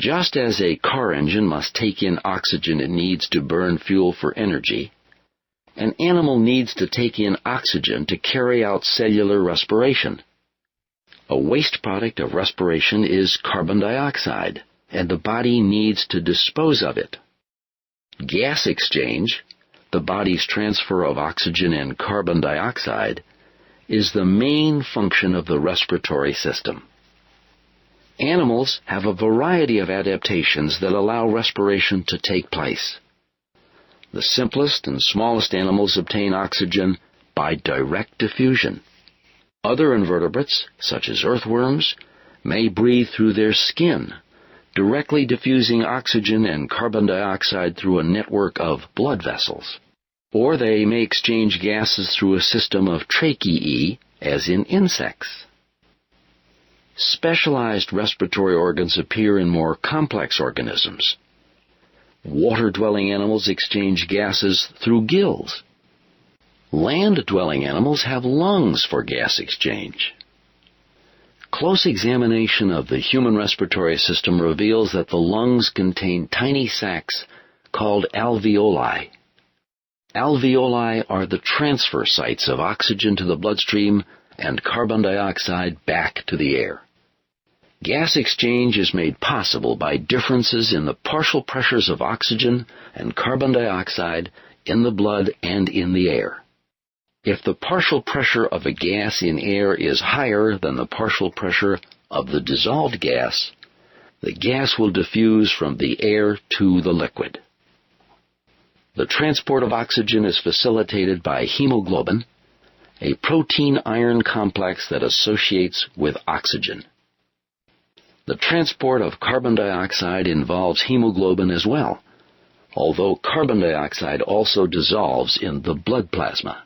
Just as a car engine must take in oxygen it needs to burn fuel for energy, an animal needs to take in oxygen to carry out cellular respiration. A waste product of respiration is carbon dioxide, and the body needs to dispose of it. Gas exchange, the body's transfer of oxygen and carbon dioxide, is the main function of the respiratory system. Animals have a variety of adaptations that allow respiration to take place. The simplest and smallest animals obtain oxygen by direct diffusion. Other invertebrates, such as earthworms, may breathe through their skin, directly diffusing oxygen and carbon dioxide through a network of blood vessels. Or they may exchange gases through a system of tracheae, as in insects. Specialized respiratory organs appear in more complex organisms. Water-dwelling animals exchange gases through gills. Land-dwelling animals have lungs for gas exchange. Close examination of the human respiratory system reveals that the lungs contain tiny sacs called alveoli. Alveoli are the transfer sites of oxygen to the bloodstream and carbon dioxide back to the air. Gas exchange is made possible by differences in the partial pressures of oxygen and carbon dioxide in the blood and in the air. If the partial pressure of a gas in air is higher than the partial pressure of the dissolved gas, the gas will diffuse from the air to the liquid. The transport of oxygen is facilitated by hemoglobin, a protein-iron complex that associates with oxygen. The transport of carbon dioxide involves hemoglobin as well, although carbon dioxide also dissolves in the blood plasma.